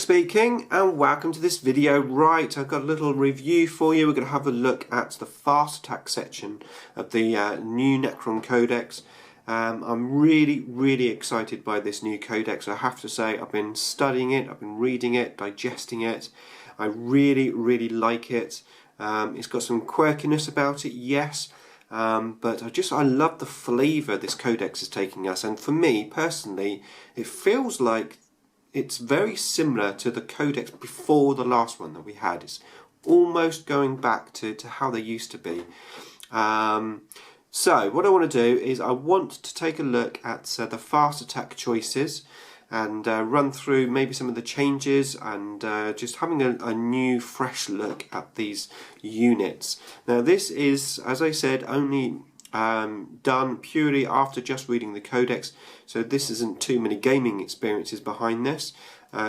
Nick speaking, and welcome to this video. Right, I've got a little review for you. We're going to have a look at the fast attack section of the new Necron Codex. I'm really excited by this new Codex. I have to say, I've been studying it, I've been reading it, digesting it. I really like it. It's got some quirkiness about it, yes, but I love the flavour this Codex is taking us, and for me personally, it feels like it's very similar to the Codex before the last one that we had. It's almost going back to how they used to be. So what I want to do is I want to take a look at the fast attack choices and run through maybe some of the changes and just having a new fresh look at these units. Now this is, as I said, only done purely after just reading the Codex, so this isn't too many gaming experiences behind this.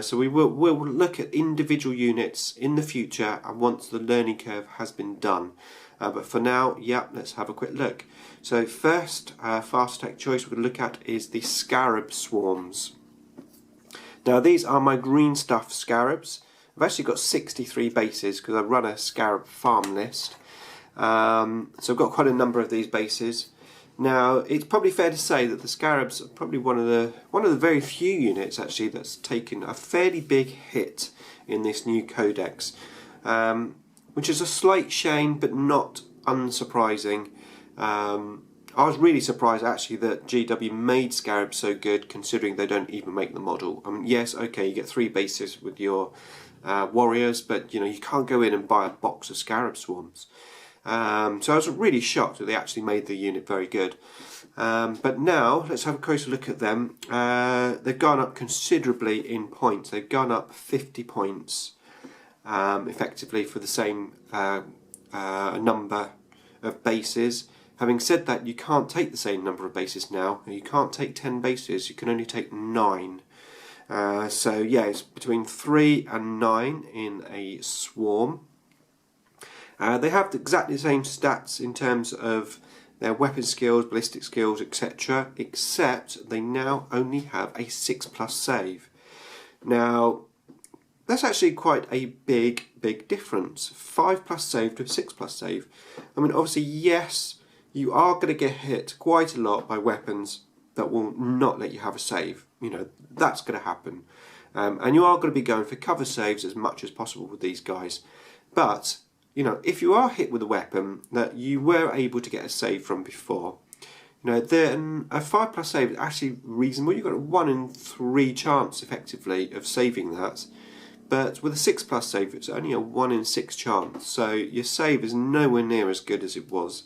So we'll look at individual units in the future and once the learning curve has been done. But for now, yeah, let's have a quick look. So first fast attack choice we're going to look at is the Scarab Swarms. Now these are my green stuff Scarabs. I've actually got 63 bases because I run a Scarab farm list. So I've got quite a number of these bases. Now it's probably fair to say that the Scarabs are probably one of the very few units actually that's taken a fairly big hit in this new Codex, which is a slight shame but not unsurprising. I was really surprised actually that GW made Scarabs so good, considering they don't even make the model. I mean, yes, okay, you get 3 bases with your warriors, but you know, you can't go in and buy a box of Scarab Swarms. So I was really shocked that they actually made the unit very good. But now let's have a closer look at them. They've gone up considerably in points. They've gone up 50 points effectively for the same number of bases. Having said that, you can't take the same number of bases now. You can't take 10 bases, you can only take 9. So yeah, it's between 3 and 9 in a swarm. They have exactly the same stats in terms of their weapon skills, ballistic skills, etc. Except they now only have a 6+ save. Now that's actually quite a big difference. 5+ save to a 6+ save. I mean, obviously, yes, you are going to get hit quite a lot by weapons that will not let you have a save. You know, that's going to happen. And you are going to be going for cover saves as much as possible with these guys. But, you know, if you are hit with a weapon that you were able to get a save from before, you know, then a 5+ save is actually reasonable. You've got a 1 in 3 chance, effectively, of saving that. But with a 6+ save, it's only a 1 in 6 chance. So your save is nowhere near as good as it was.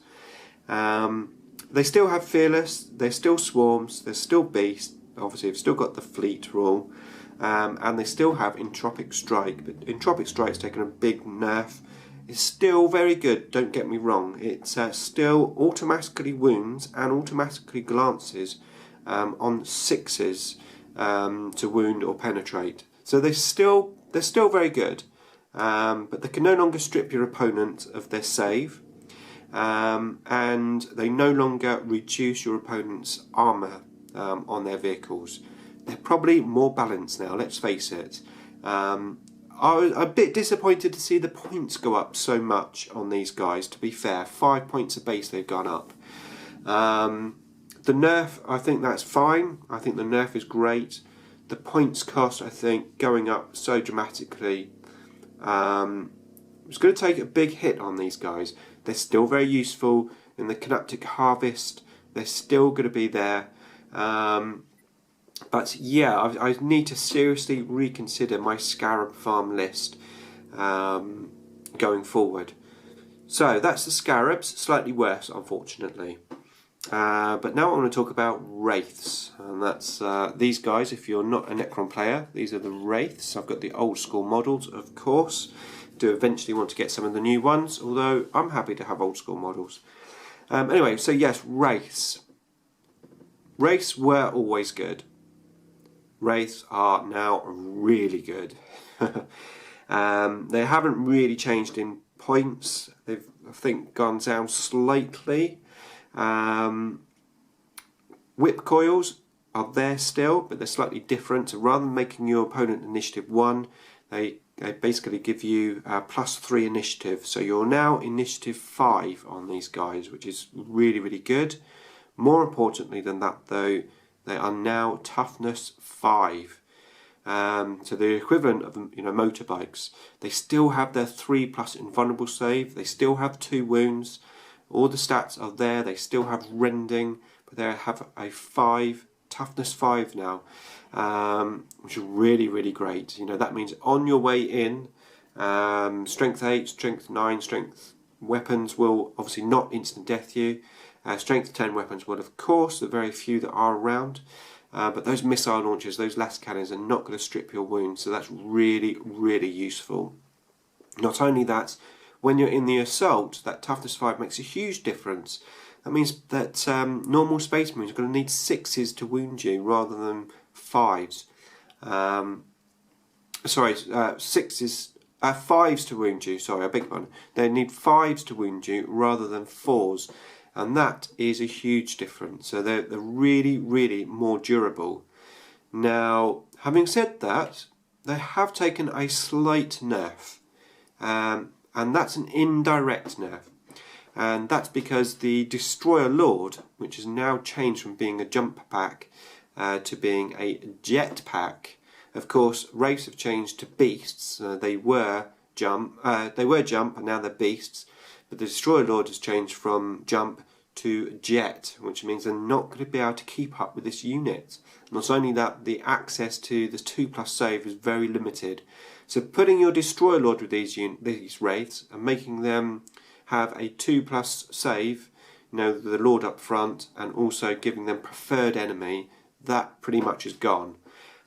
They still have Fearless, they're still Swarms, they're still Beast, obviously they've still got the Fleet rule, and they still have Entropic Strike, but Entropic Strike's taken a big nerf. It's still very good, don't get me wrong, it's still automatically wounds and automatically glances on 6s to wound or penetrate. So they're still very good, but they can no longer strip your opponent of their save. And they no longer reduce your opponent's armour on their vehicles. They're probably more balanced now, let's face it. I was a bit disappointed to see the points go up so much on these guys, to be fair. 5 points a base they've gone up. The nerf, I think that's fine. I think the nerf is great. The points cost, I think, going up so dramatically. It's going to take a big hit on these guys. They're still very useful in the Canoptic Harvest. They're still going to be there. But yeah, I need to seriously reconsider my Scarab farm list going forward. So that's the Scarabs, slightly worse unfortunately. But now I want to talk about Wraiths, and that's these guys. If you're not a Necron player, these are the Wraiths. I've got the old school models, of course. Do eventually want to get some of the new ones, although I'm happy to have old school models. Anyway, so yes, Wraiths. Wraiths were always good. Wraiths are now really good. They haven't really changed in points. They've, I think, gone down slightly. Whip coils, are there still, but they're slightly different. So rather than making your opponent initiative 1, they basically give you +3 initiative. So you're now initiative 5 on these guys, which is really, really good. More importantly than that though, they are now toughness 5. So the equivalent of motorbikes. They still have their 3+ invulnerable save, they still have 2 wounds, all the stats are there, they still have rending, but they have a 5, toughness 5 now, which is really, really great. That means on your way in, strength 8, strength 9, strength weapons will obviously not instant death you. Strength 10 weapons will, of course, the very few that are around. But those missile launchers, those last cannons, are not going to strip your wounds, so that's really, really useful. Not only that, when you're in the assault, that toughness 5 makes a huge difference. That means that normal space marines are going to need 6s to wound you rather than 5s. 5s to wound you. Sorry, I beg your pardon. They need 5s to wound you rather than 4s. And that is a huge difference. So they're really, really more durable. Now, having said that, they have taken a slight nerf. And that's an indirect nerf. And that's because the Destroyer Lord, which has now changed from being a jump pack to being a jet pack. Of course, wraiths have changed to beasts. They were jump, and now they're beasts. But the Destroyer Lord has changed from jump to jet, which means they're not going to be able to keep up with this unit. Not only that, the access to the 2+ save is very limited. So putting your Destroyer Lord with these wraiths and making them have a 2+ save, the Lord up front, and also giving them preferred enemy, that pretty much is gone.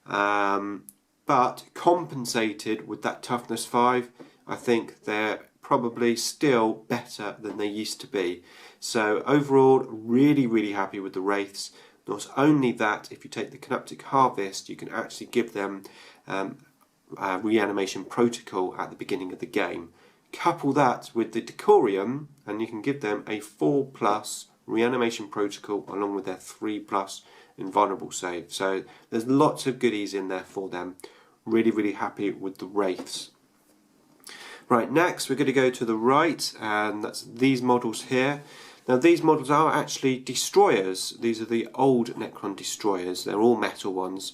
But compensated with that toughness 5, I think they're probably still better than they used to be. So overall, really, really happy with the wraiths. Not only that, if you take the Canoptic Harvest, you can actually give them reanimation protocol at the beginning of the game. Couple that with the Decorium, and you can give them a 4+ reanimation protocol along with their 3+ invulnerable save. So there's lots of goodies in there for them. Really, really happy with the wraiths. Right, next we're going to go to the right, and that's these models here. Now these models are actually destroyers. These are the old Necron destroyers. They're all metal ones.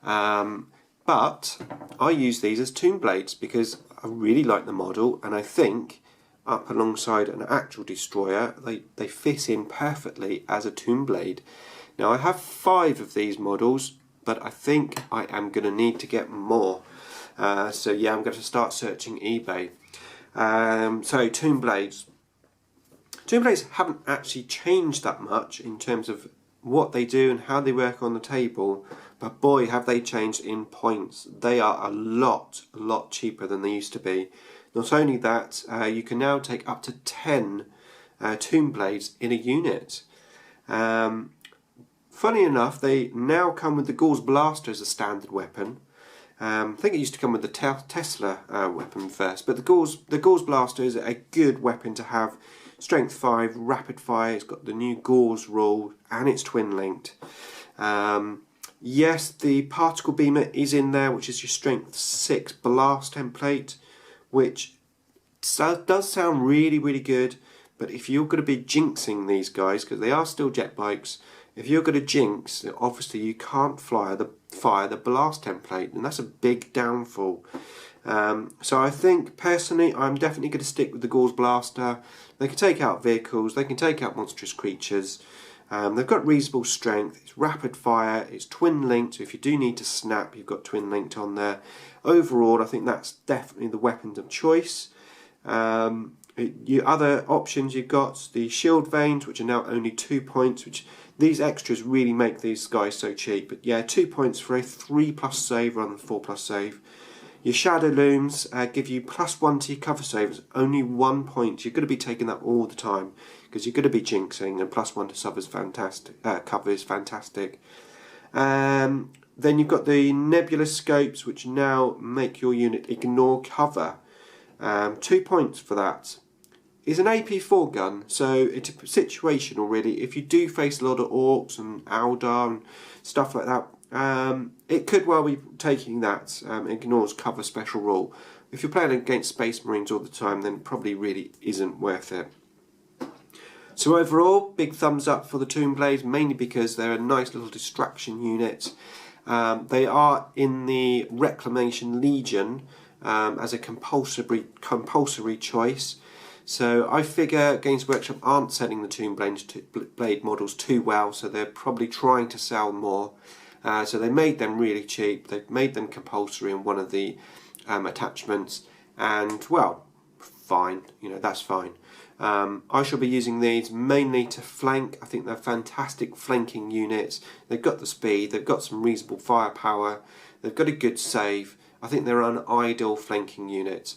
But I use these as tomb blades because I really like the model, and I think up alongside an actual destroyer they fit in perfectly as a tomb blade. Now I have 5 of these models, but I think I am going to need to get more. So yeah, I'm going to start searching eBay. So tomb blades. Tomb blades haven't actually changed that much in terms of what they do and how they work on the table, but boy have they changed in points. They are a lot cheaper than they used to be. Not only that, you can now take up to 10 tomb blades in a unit. Funny enough, they now come with the Gauls Blaster as a standard weapon. I think it used to come with the Tesla weapon first, but the Gauls Blaster is a good weapon to have. Strength 5, rapid fire, it's got the new Gauls rule, and it's twin linked. Yes, the Particle Beamer is in there, which is your Strength 6 blast template, which does sound really, really good, but if you're going to be jinxing these guys, because they are still jet bikes, if you're going to jinx, obviously you can't fire the blast template, and that's a big downfall. So I think, personally, I'm definitely going to stick with the Gauls Blaster. They can take out vehicles, they can take out monstrous creatures. They've got reasonable strength, it's rapid fire, it's twin linked, so if you do need to snap, you've got twin linked on there. Overall, I think that's definitely the weapon of choice. Your other options, you've got the shield veins, which are now only 2 points, which these extras really make these guys so cheap. But yeah, 2 points for a 3+ save rather than 4+ save. Your shadow looms give you +1 to your cover saves, only 1 point. You're going to be taking that all the time because you're going to be jinxing, and +1 to cover is fantastic. Then you've got the nebula scopes, which now make your unit ignore cover. 2 points for that. is an AP4 gun, so it's situational really. If you do face a lot of orcs and Eldar and stuff like that, it could well be taking that. Ignores cover special rule. If you're playing against Space Marines all the time, then it probably really isn't worth it. So overall, big thumbs up for the Tomb Blades, mainly because they're a nice little distraction unit. They are in the Reclamation Legion as a compulsory choice. So I figure Games Workshop aren't selling the Tomb Blade models too well, so they're probably trying to sell more. So they made them really cheap. They've made them compulsory in one of the attachments, and well, fine, you know, that's fine. I shall be using these mainly to flank. I think they're fantastic flanking units. They've got the speed, they've got some reasonable firepower, they've got a good save. I think they're an ideal flanking unit.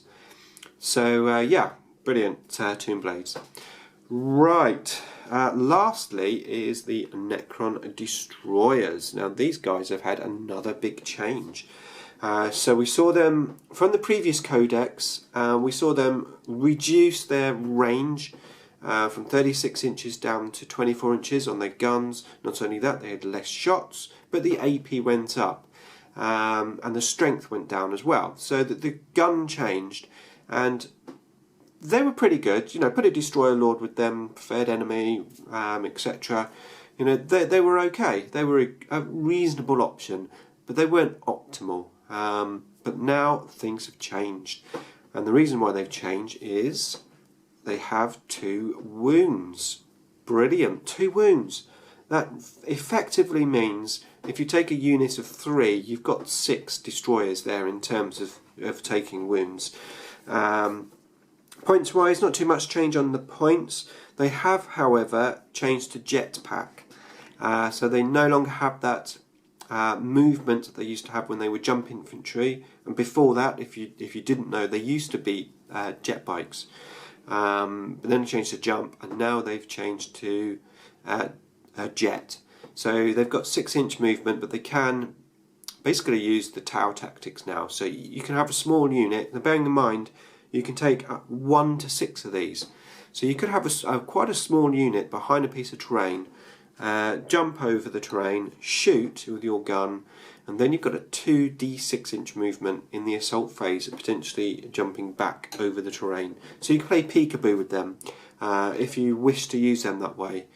So yeah, brilliant Tomb Blades. Right, lastly is the Necron Destroyers. Now these guys have had another big change. So we saw them from the previous Codex, we saw them reduce their range from 36 inches down to 24 inches on their guns. Not only that, they had less shots, but the AP went up, and the strength went down as well. So that the gun changed, and they were pretty good. You know, put a Destroyer Lord with them, preferred enemy, etc. You know, they were okay. They were a reasonable option, but they weren't optimal. But now things have changed, and the reason why they've changed is they have 2 wounds. Brilliant, 2 wounds. That effectively means if you take a unit of 3, you've got 6 destroyers there in terms of taking wounds. Points wise, not too much change on the points. They have, however, changed to jetpack, so they no longer have that movement that they used to have when they were jump infantry, and before that, if you didn't know, they used to be jet bikes, but then they changed to jump, and now they've changed to jet. So they've got 6-inch movement, but they can basically use the Tau tactics now. So you can have a small unit, and bearing in mind you can take 1 to 6 of these, so you could have quite a small unit behind a piece of terrain. Jump over the terrain, shoot with your gun, and then you've got a 2d6-inch movement in the assault phase, potentially jumping back over the terrain. So you can play peekaboo with them if you wish to use them that way.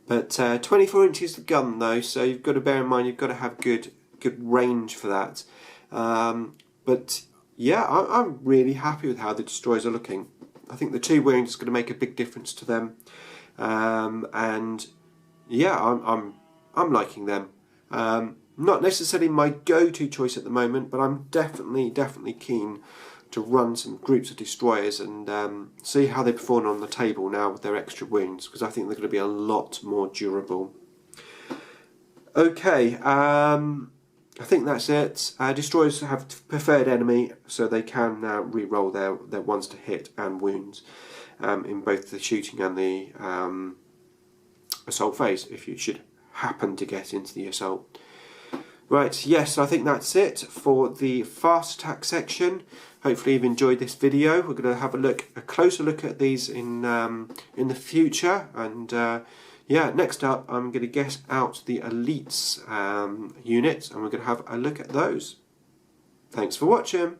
But 24 inches the gun though, so you've got to bear in mind you've got to have good range for that. But yeah, I'm really happy with how the destroyers are looking. I think the 2 wounds is going to make a big difference to them, and yeah, I'm liking them. Not necessarily my go-to choice at the moment, but I'm definitely keen to run some groups of destroyers and see how they perform on the table now with their extra wounds, because I think they're going to be a lot more durable. Okay, I think that's it. Destroyers have preferred enemy, so they can now re-roll their ones to hit and wounds in both the shooting and the assault phase, if you should happen to get into the assault. Right, yes, I think that's it for the fast attack section. Hopefully you've enjoyed this video. We're going to have a closer look at these in the future, and yeah, next up I'm going to get out the elites units, and we're going to have a look at those. Thanks for watching.